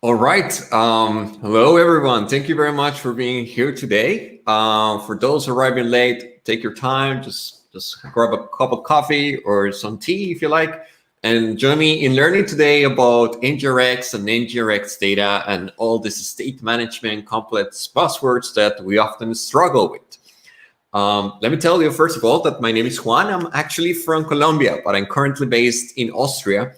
All right. Hello, everyone. Thank you very much for being here today. For those arriving late, take your time. Just grab a cup of coffee or some tea if you like, and join me in learning today about NgRx and NgRx data and all this state management complex buzzwords that we often struggle with. Let me tell you, first of all, that my name is Juan. I'm actually from Colombia, but I'm currently based in Austria.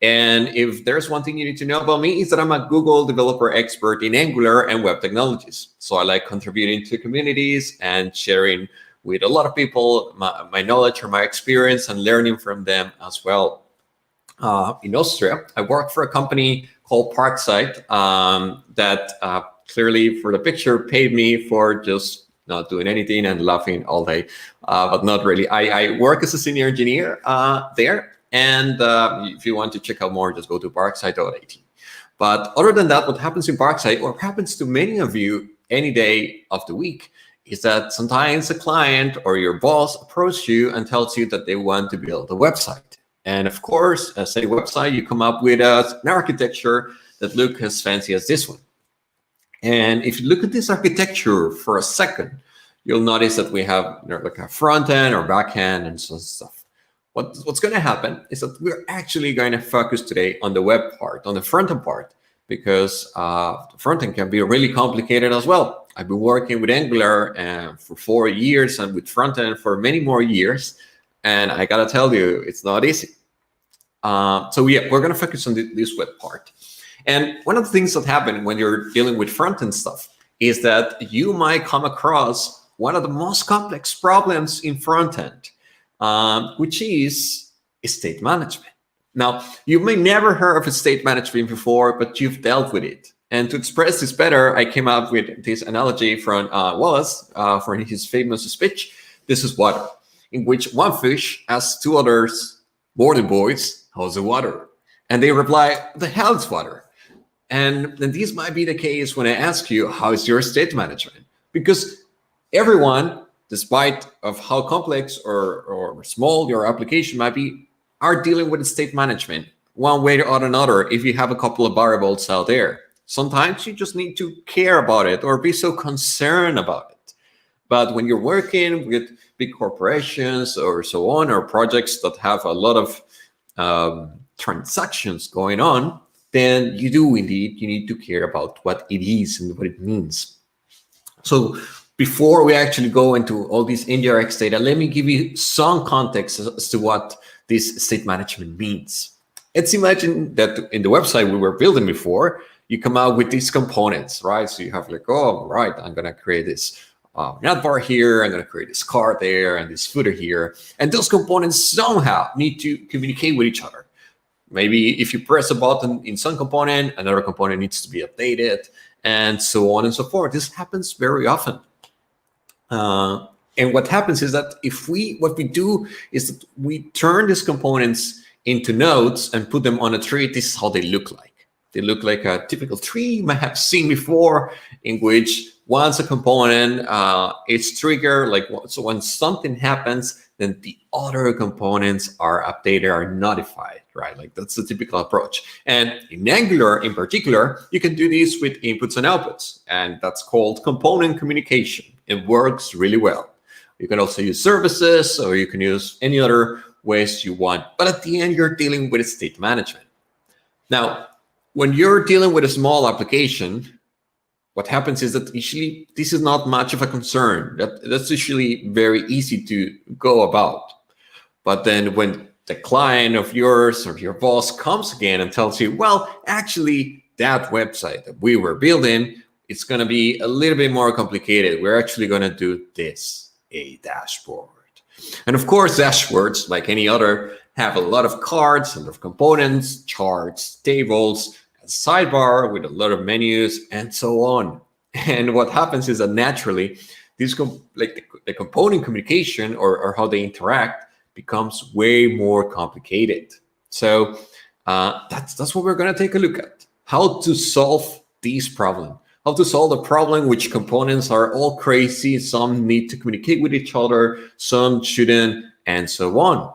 And if there's one thing you need to know about me, is that I'm a Google developer expert in Angular and web technologies. So I like contributing to communities and sharing with a lot of people my knowledge or my experience and learning from them as well. In Austria, I work for a company called Parkside that clearly, for the picture, paid me for just not doing anything and laughing all day, but not really. I work as a senior engineer there. And if you want to check out more, just go to parkside.at. But other than that, what happens in Parkside, or happens to many of you any day of the week, is that sometimes a client or your boss approaches you and tells you that they want to build a website. And of course, as a website, you come up with an architecture that looks as fancy as this one. And if you look at this architecture for a second, you'll notice that we have like a front end or back end and some stuff. What's going to happen is that we're actually going to focus today on the web part, on the front-end part, because the front-end can be really complicated as well. I've been working with Angular for 4 years and with front-end for many more years, and I got to tell you, it's not easy. So yeah, we're going to focus on this web part. And one of the things that happen when you're dealing with front-end stuff is that you might come across one of the most complex problems in front-end, which is state management. Now, you may never heard of state management before, but you've dealt with it. And to express this better, I came up with this analogy from Wallace, from his famous speech, "This is water," in which one fish asks two others, "Morning, boys, how's the water?" And they reply, "The hell is water?" And then this might be the case when I ask you, how is your state management? Because everyone, despite of how complex or small your application might be, are dealing with state management one way or another if you have a couple of variables out there. Sometimes you just need to care about it or be so concerned about it. But when you're working with big corporations or so on, or projects that have a lot of transactions going on, then you need to care about what it is and what it means. So before we actually go into all these NgRx data, let me give you some context as to what this state management means. Let's imagine that in the website we were building before, you come out with these components, right? So you have like, oh, right, I'm going to create this navbar here, I'm going to create this card there, and this footer here. And those components somehow need to communicate with each other. Maybe if you press a button in some component, another component needs to be updated, and so on and so forth. This happens very often. And what happens is that what we do is that we turn these components into nodes and put them on a tree. This is how they look like. They look like a typical tree you might have seen before, in which once a component is triggered, so when something happens, then the other components are updated, are notified, right? Like that's the typical approach. And in Angular in particular, you can do this with inputs and outputs, and that's called component communication. It works really well. You can also use services, or you can use any other ways you want. But at the end, you're dealing with state management. Now, when you're dealing with a small application, what happens is that usually this is not much of a concern. That's usually very easy to go about. But then when the client of yours or your boss comes again and tells you, well, actually, that website that we were building, it's going to be a little bit more complicated. We're actually going to do this, a dashboard. And of course, dashboards, like any other, have a lot of cards, a lot of components, charts, tables, a sidebar with a lot of menus, and so on. And what happens is that naturally, these the component communication or how they interact becomes way more complicated. So that's what we're going to take a look at. How to solve these problems. How to solve the problem which components are all crazy. Some need to communicate with each other, some shouldn't, and so on.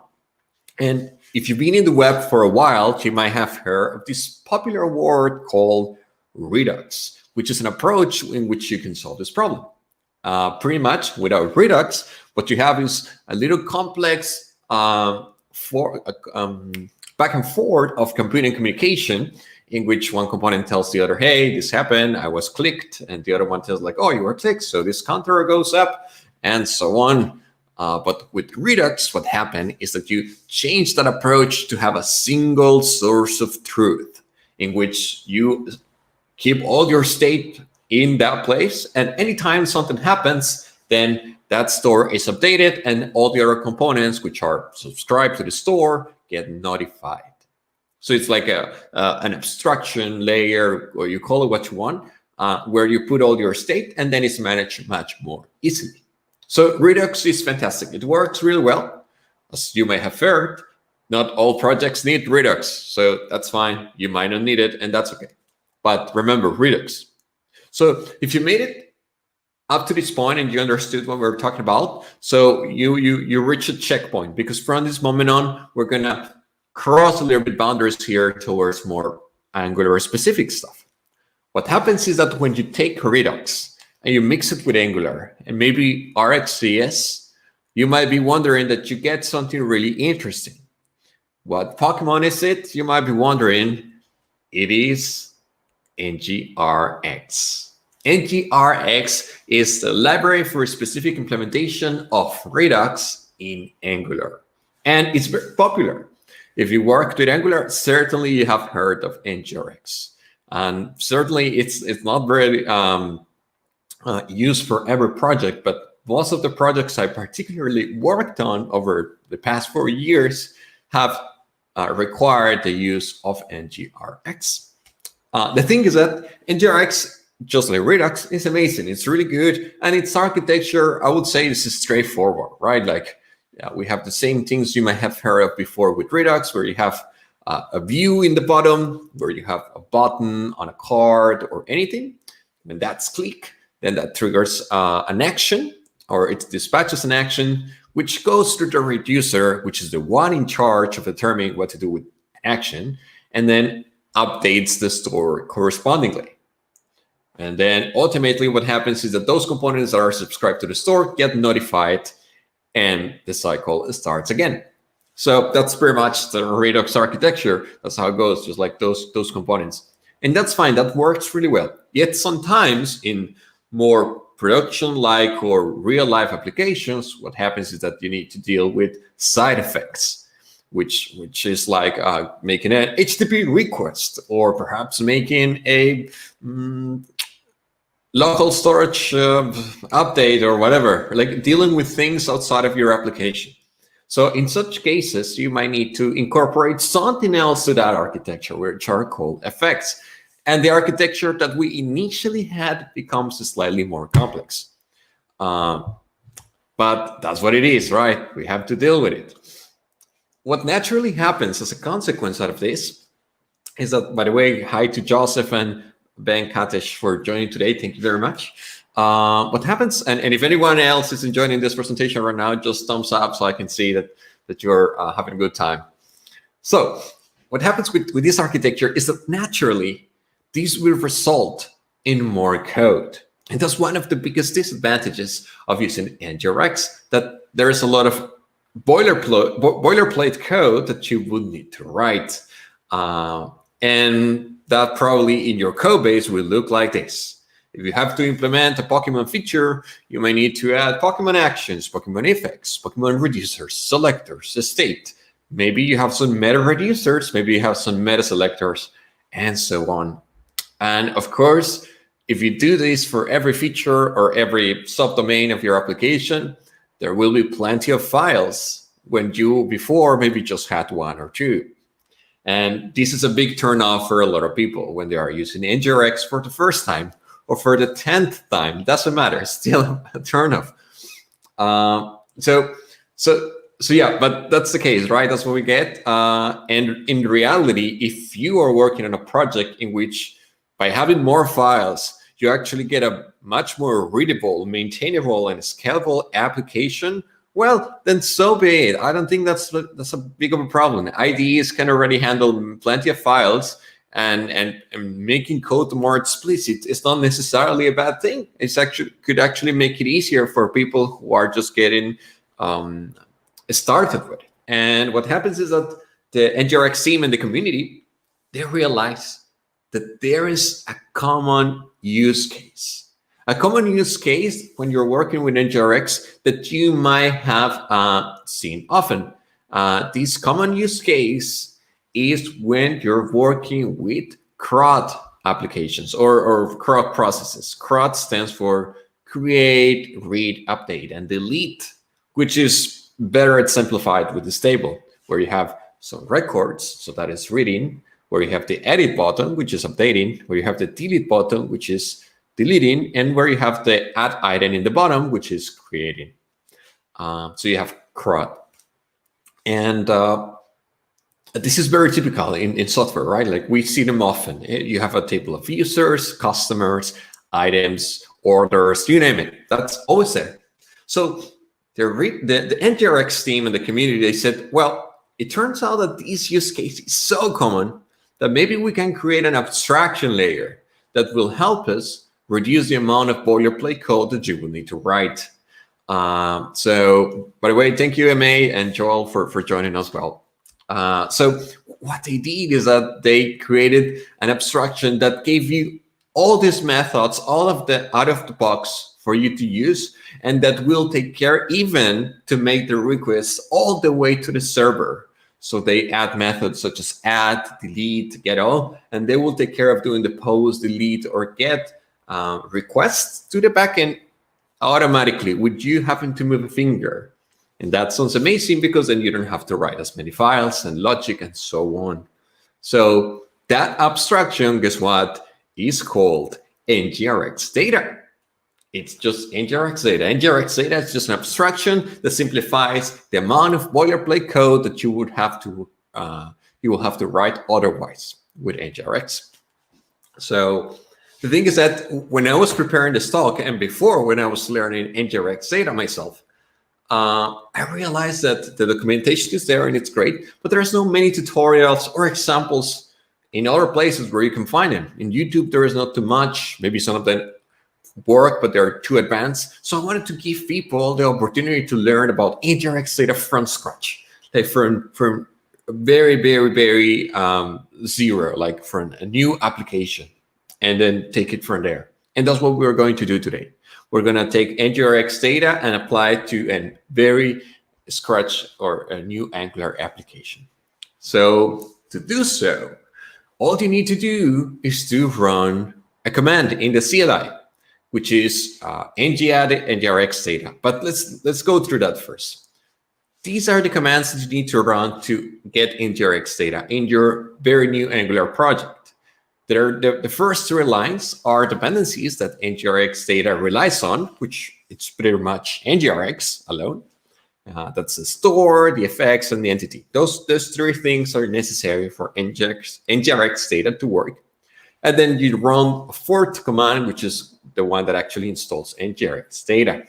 And if you've been in the web for a while, you might have heard of this popular word called Redux, which is an approach in which you can solve this problem. Pretty much without Redux, what you have is a little complex back and forth of computing communication, in which one component tells the other, hey, this happened, I was clicked, and the other one tells like, oh, you were clicked, so this counter goes up, and so on. But with Redux, what happened is that you change that approach to have a single source of truth, in which you keep all your state in that place, and anytime something happens, then that store is updated, and all the other components which are subscribed to the store get notified. So it's like an abstraction layer, or you call it what you want, where you put all your state, and then it's managed much more easily. So Redux is fantastic. It works really well. As you may have heard, not all projects need Redux, so that's fine. You might not need it, and that's okay. But remember, Redux. So if you made it up to this point and you understood what we were talking about, so you reach a checkpoint, because from this moment on, we're gonna cross a little bit boundaries here towards more Angular specific stuff. What happens is that when you take Redux and you mix it with Angular and maybe RxJS, you might be wondering that you get something really interesting. What Pokemon is it? You might be wondering. It is NgRx. NgRx is the library for a specific implementation of Redux in Angular. And it's very popular. If you work with Angular, certainly you have heard of NgRx. And certainly it's not very used for every project, but most of the projects I particularly worked on over the past 4 years have required the use of NgRx. The thing is that NgRx, just like Redux, is amazing. It's really good. And its architecture, I would say, is straightforward, right? Like, yeah, we have the same things you might have heard of before with Redux, where you have a view in the bottom, where you have a button on a card or anything. When that's click, then that triggers an action, or it dispatches an action, which goes to the reducer, which is the one in charge of determining what to do with action, and then updates the store correspondingly. And then ultimately what happens is that those components that are subscribed to the store get notified, and the cycle starts again. So that's pretty much the Redux architecture. That's how it goes, just like those components. And that's fine, that works really well. Yet sometimes in more production-like or real-life applications, what happens is that you need to deal with side effects, which is like making an HTTP request, or perhaps making a local storage update or whatever, like dealing with things outside of your application. So in such cases, you might need to incorporate something else to that architecture, which are called effects. And the architecture that we initially had becomes slightly more complex. But that's what it is, right? We have to deal with it. What naturally happens as a consequence out of this is that, by the way, hi to Joseph and Ben Katish for joining today. Thank you very much. What happens, and if anyone else is enjoying this presentation right now, just thumbs up so I can see that you're having a good time. So what happens with this architecture is that naturally, this will result in more code. And that's one of the biggest disadvantages of using NgRx, that there is a lot of boilerplate code that you would need to write. And that probably in your code base will look like this. If you have to implement a Pokemon feature, you may need to add Pokemon actions, Pokemon effects, Pokemon reducers, selectors, state. Maybe you have some meta reducers, maybe you have some meta selectors, and so on. And of course, if you do this for every feature or every subdomain of your application, there will be plenty of files when you before maybe just had one or two. And this is a big turnoff for a lot of people when they are using NgRx for the first time or for the 10th time. Doesn't matter, it's still a turnoff. So yeah, but that's the case, right? That's what we get. And in reality, if you are working on a project in which by having more files, you actually get a much more readable, maintainable, and scalable application, well, then so be it. I don't think that's a big of a problem. IDEs can already handle plenty of files, and making code more explicit is not necessarily a bad thing. It's actually could actually make it easier for people who are just getting started with it. And what happens is that the NgRx team and the community, they realize that there is a common use case. A common use case when you're working with NgRx that you might have seen often. This common use case is when you're working with CRUD applications or CRUD processes. CRUD stands for create, read, update, and delete, which is better simplified with this table, where you have some records, so that is reading, where you have the edit button, which is updating, where you have the delete button, which is deleting, and where you have the add item in the bottom, which is creating. So you have CRUD. And this is very typical in software, right? Like we see them often. You have a table of users, customers, items, orders, you name it. That's always there. So the NgRx team and the community, they said, well, it turns out that this use case is so common that maybe we can create an abstraction layer that will help us reduce the amount of boilerplate code that you will need to write. So, by the way, thank you, MA and Joel, for joining us. Well, so what they did is that they created an abstraction that gave you all these methods, all of the out of the box for you to use, and that will take care even to make the requests all the way to the server. So they add methods such as add, delete, get all, and they will take care of doing the post, delete, or get requests to the backend automatically with you having to move a finger. And that sounds amazing because then you don't have to write as many files and logic and so on. So that abstraction, guess what, is called NgRx Data. It's just NgRx Data. NgRx Data is just an abstraction that simplifies the amount of boilerplate code that you would have to write otherwise with NgRx. So the thing is that when I was preparing this talk and before when I was learning NgRx Data myself, I realized that the documentation is there and it's great, but there's no many tutorials or examples in other places where you can find them. In YouTube, there is not too much. Maybe some of them work, but they're too advanced. So I wanted to give people the opportunity to learn about NgRx Data from scratch, like from very, very, very zero, like from a new application, and then take it from there. And that's what we're going to do today. We're going to take NgRx Data and apply it to a very scratch or a new Angular application. So to do so, all you need to do is to run a command in the CLI, which is ng-add NgRx Data. But let's go through that first. These are the commands that you need to run to get NgRx Data in your very new Angular project. The first three lines are dependencies that NgRx Data relies on, which it's pretty much NgRx alone. That's the store, the effects, and the entity. Those three things are necessary for NgRx Data to work. And then you run a fourth command, which is the one that actually installs NgRx Data.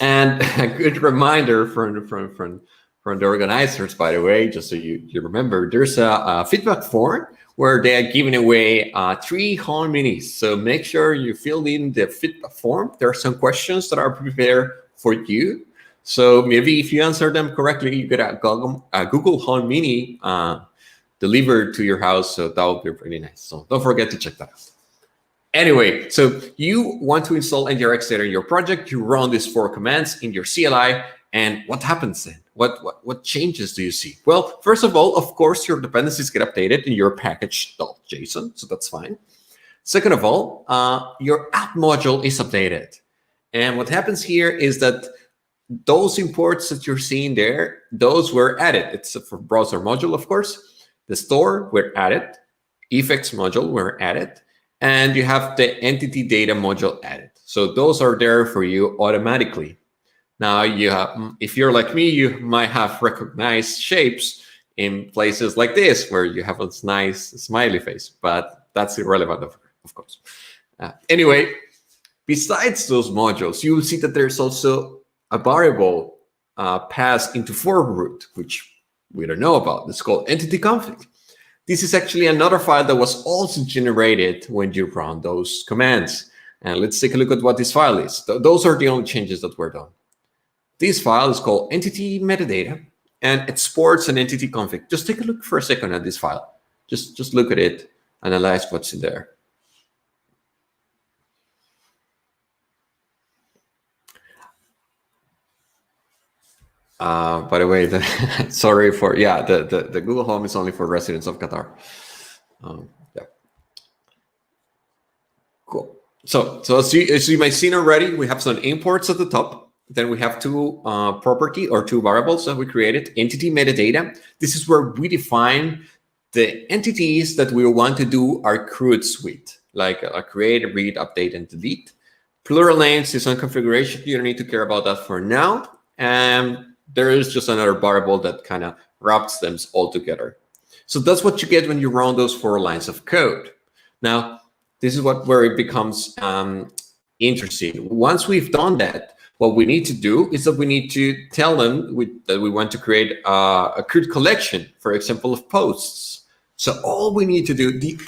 And a good reminder from the organizers, by the way, just so you remember, there's a feedback form where they are giving away 3 home minis. So make sure you fill in the feedback form. There are some questions that are prepared for you. So maybe if you answer them correctly, you get a Google Home Mini delivered to your house. So that would be pretty nice. So don't forget to check that out. Anyway, so you want to install NgRx Data in your project. You run these 4 commands in your CLI. And what happens then? What changes do you see? Well, first of all, of course, your dependencies get updated in your package.json, so that's fine. Second of all, your app module is updated. And what happens here is that those imports that you're seeing there, those were added. It's for browser module, of course. The store were added. Effects module were added. And you have the entity data module added. So those are there for you automatically. Now, if you're like me, you might have recognized shapes in places like this, where you have a nice smiley face, but that's irrelevant, of course. Anyway, besides those modules, you will see that there's also a variable passed into for root, which we don't know about. It's called entity config. This is actually another file that was also generated when you run those commands. And let's take a look at what this file is. Those are the only changes that were done. This file is called entity metadata, and it exports an entity config. Just take a look for a second at this file. Just look at it, analyze what's in there. By the way, sorry for, the Google Home is only for residents of Qatar. Yeah. Cool. So as you might seen already, we have some imports at the top. Then we have two property or two variables that we created, entity metadata. This is where we define the entities that we want to do our CRUDs with, like create, read, update, and delete. Plural names is on configuration. You don't need to care about that for now. And there is just another variable that kind of wraps them all together. So that's what you get when you run those 4 lines of code. Now, this is where it becomes interesting. Once we've done that, what we need to do is that we need to tell them that we want to create a CRUD collection, for example, of posts. So all we need to do, the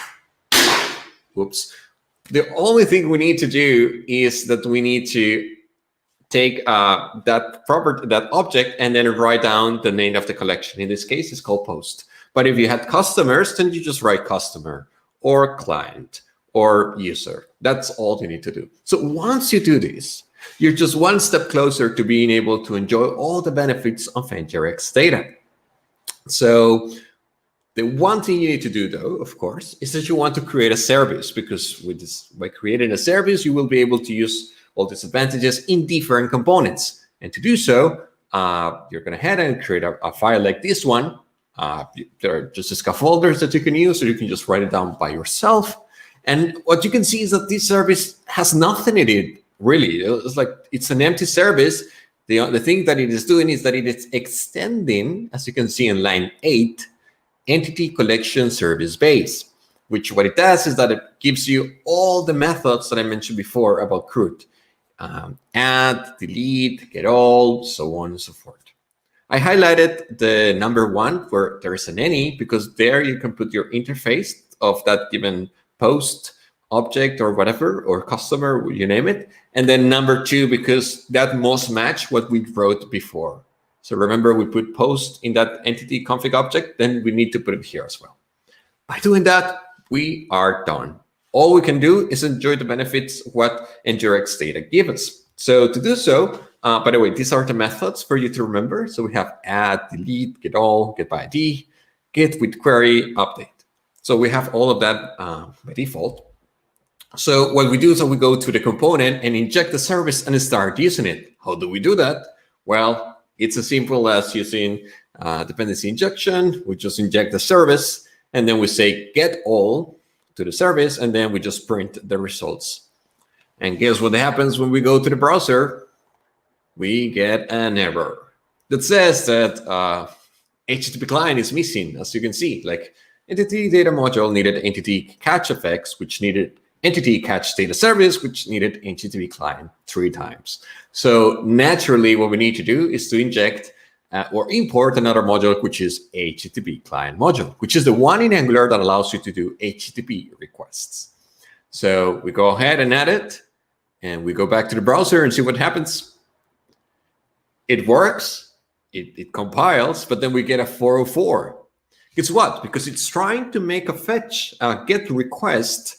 only thing we need to do is that we need to take that object and then write down the name of the collection. In this case, it's called post. But if you had customers, then you just write customer or client or user. That's all you need to do. So once you do this, you're just one step closer to being able to enjoy all the benefits of NgRx Data. So the one thing you need to do, though, of course, is that you want to create a service, because by creating a service, you will be able to use all these advantages in different components. And to do so, you're going to head and create a file like this one. There are just scaffolders that you can use, or you can just write it down by yourself. And what you can see is that this service has nothing in it, really. It's like it's an empty service. The thing that it is doing is that it is extending, as you can see in line 8, entity collection service base, which what it does is that it gives you all the methods that I mentioned before about CRUD. Add, delete, get all, so on and so forth. I highlighted the number 1 where there is an any, because there you can put your interface of that given post, object, or whatever, or customer, you name it. And then number 2, because that must match what we wrote before. So remember, we put post in that entity config object, then we need to put it here as well. By doing that, we are done. All we can do is enjoy the benefits of what NgRx Data gives us. So to do so, by the way, these are the methods for you to remember. So we have add, delete, get all, get by ID, get with query, update. So we have all of that by default. So what we do is that we go to the component and inject the service and start using it. How do we do that? Well, it's as simple as using dependency injection. We just inject the service, and then we say get all to the service, and then we just print the results. And guess what happens when we go to the browser? We get an error that says that HTTP client is missing, as you can see. Like entity data module needed entity catch effects, which needed entity catch data service, which needed HTTP client 3 times. So naturally, what we need to do is to inject or import another module, which is HTTP client module, which is the one in Angular that allows you to do HTTP requests. So we go ahead and add it, and we go back to the browser and see what happens. It works, it compiles, but then we get a 404. Guess what? Because it's trying to make a fetch, get request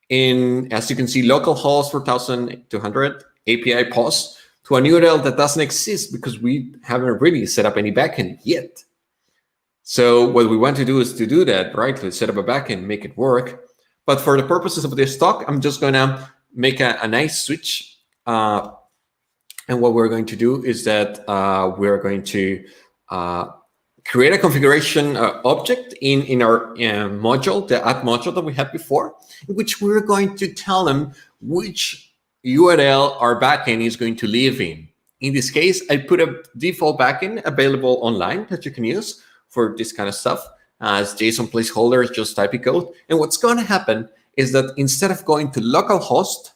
in, as you can see, localhost 4200 API post to an URL that doesn't exist because we haven't really set up any backend yet. So what we want to do is to do that, right? Let's set up a backend, make it work. But for the purposes of this talk, I'm just going to make a nice switch. And what we're going to do is that we're going to create a configuration object in our module, the add module that we had before, in which we're going to tell them which URL our backend is going to live in. In this case, I put a default backend available online that you can use for this kind of stuff. As JSON placeholder, just type code. And what's going to happen is that instead of going to localhost,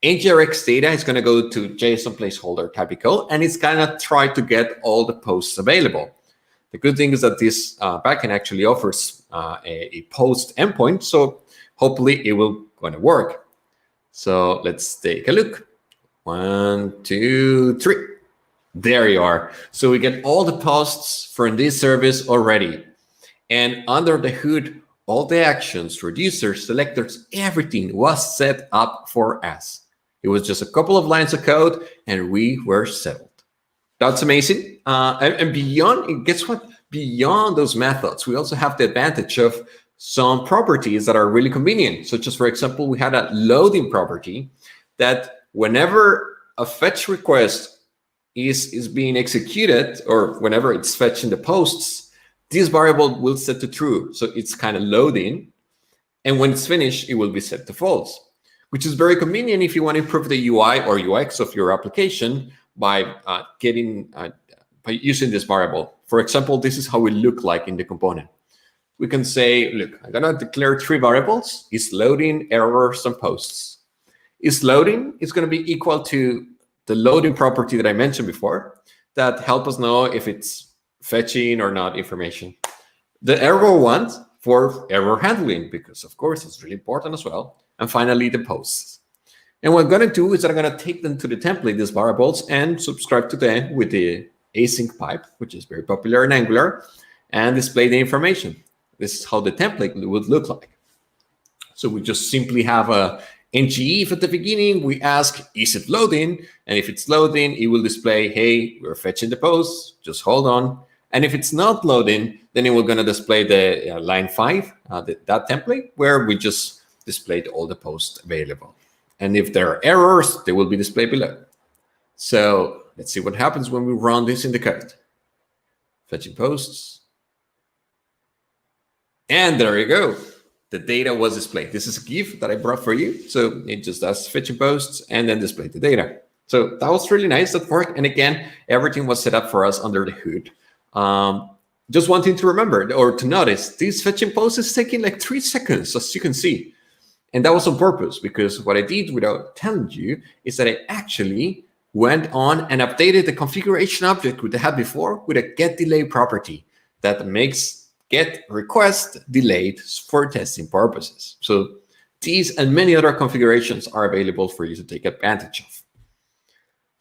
NgRx Data is going to go to JSON placeholder type code, and it's going to try to get all the posts available. The good thing is that this backend actually offers a post endpoint, so hopefully it will going to work. So let's take a look. 1, 2, 3. There you are. So we get all the posts from this service already. And under the hood, all the actions, reducers, selectors, everything was set up for us. It was just a couple of lines of code and we were settled. That's amazing. And beyond, guess what? Beyond those methods, we also have the advantage of some properties that are really convenient. Such as, for example, we had a loading property that whenever a fetch request is being executed, or whenever it's fetching the posts, this variable will set to true. So it's kind of loading. And when it's finished, it will be set to false, which is very convenient if you want to improve the UI or UX of your application by using this variable. For example, this is how it look like in the component. We can say, look, I'm going to declare 3 variables. Is loading, errors, and posts. Is loading is going to be equal to the loading property that I mentioned before that help us know if it's fetching or not information. The error one for error handling, because of course it's really important as well. And finally, the posts. And what I'm going to do is that I'm going to take them to the template, these variables, and subscribe to them with the async pipe, which is very popular in Angular, and display the information. This is how the template would look like. So we just simply have a NgIf at the beginning. We ask, is it loading? And if it's loading, it will display, hey, we're fetching the post, just hold on. And if it's not loading, then it will going to display the line 5, that template, where we just displayed all the posts available. And if there are errors, they will be displayed below. So let's see what happens when we run this in the code. Fetching posts. And there you go. The data was displayed. This is a GIF that I brought for you. So it just does fetching posts and then display the data. So that was really nice, that worked. And again, everything was set up for us under the hood. Just one thing to remember or to notice, this fetching post is taking like 3 seconds, as you can see. And that was on purpose, because what I did without telling you is that I actually went on and updated the configuration object we had before with a getDelay property that makes get request delayed for testing purposes. So these and many other configurations are available for you to take advantage of.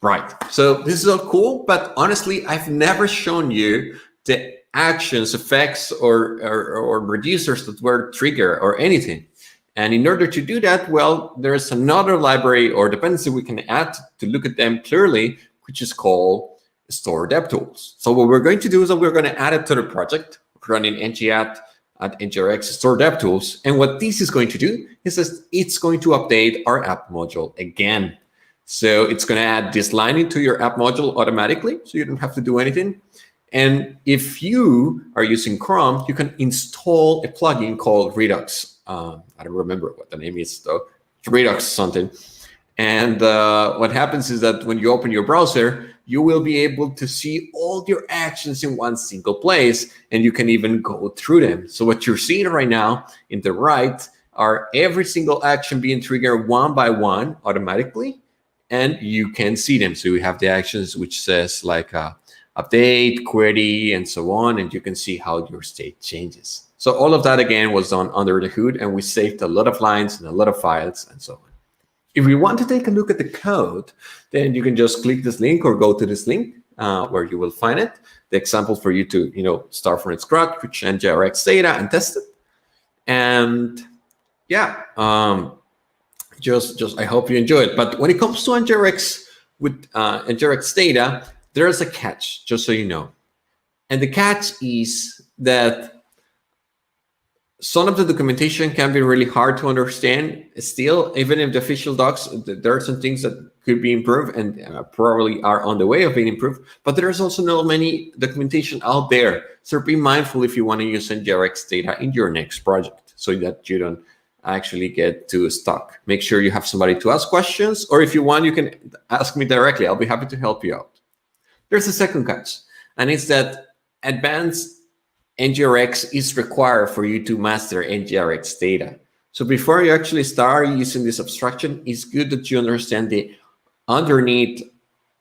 Right, so this is all cool, but honestly, I've never shown you the actions, effects, or reducers that were triggered or anything. And in order to do that, well, there's another library or dependency we can add to look at them clearly, which is called Store DevTools. So what we're going to do is that we're going to add it to the project, running ng at NgRx Store DevTools. And what this is going to do is that it's going to update our app module again. So it's going to add this line into your app module automatically, so you don't have to do anything. And if you are using Chrome, you can install a plugin called Redux. I don't remember what the name is, though. It's Redux something. And what happens is that when you open your browser, you will be able to see all your actions in one single place, and you can even go through them. So what you're seeing right now in the right are every single action being triggered one by one automatically, and you can see them. So you have the actions which says like update, query, and so on, and you can see how your state changes. So all of that, again, was done under the hood, and we saved a lot of lines and a lot of files and so on. If you want to take a look at the code, then you can just click this link or go to this link where you will find it. The example for you to start from scratch, with NgRx Data and test it. And yeah, just I hope you enjoy it. But when it comes to NgRx with NgRx Data, there is a catch, just so you know. And the catch is that some of the documentation can be really hard to understand still, even if the official docs, there are some things that could be improved and probably are on the way of being improved, but there's also not many documentation out there. So be mindful if you want to use NgRx Data in your next project so that you don't actually get too stuck. Make sure you have somebody to ask questions, or if you want, you can ask me directly. I'll be happy to help you out. There's a second catch, and it's that advanced NgRx is required for you to master NgRx Data. So before you actually start using this abstraction, it's good that you understand the underneath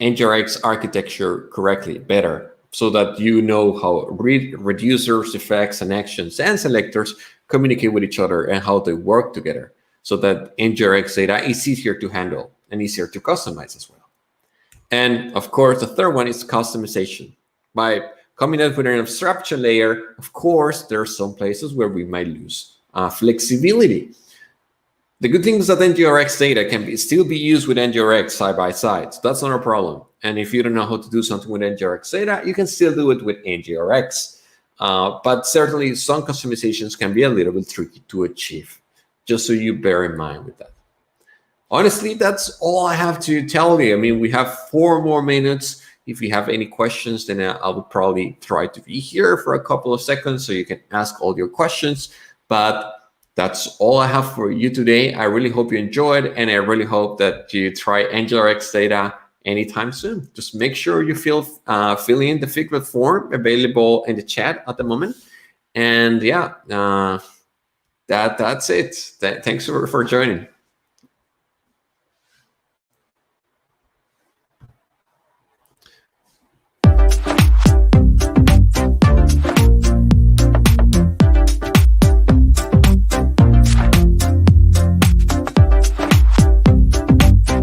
NgRx architecture correctly, better. so that you know how reducers, effects, and actions and selectors communicate with each other and how they work together, so that NgRx data is easier to handle and easier to customize as well. And of course, the third one is customization. By coming up with an abstraction layer, of course, there are some places where we might lose flexibility. The good thing is that NgRx data can still be used with NgRx side by side. So that's not a problem. And if you don't know how to do something with NgRx data, you can still do it with NgRx. But certainly some customizations can be a little bit tricky to achieve, just so you bear in mind with that. Honestly, that's all I have to tell you. I mean, we have 4 more minutes. If you have any questions, then I will probably try to be here for a couple of seconds so you can ask all your questions. But that's all I have for you today. I really hope you enjoyed, and I really hope that you try NgRx data anytime soon. Just make sure you fill in the feedback form available in the chat at the moment. And yeah, that's it. Thanks for joining.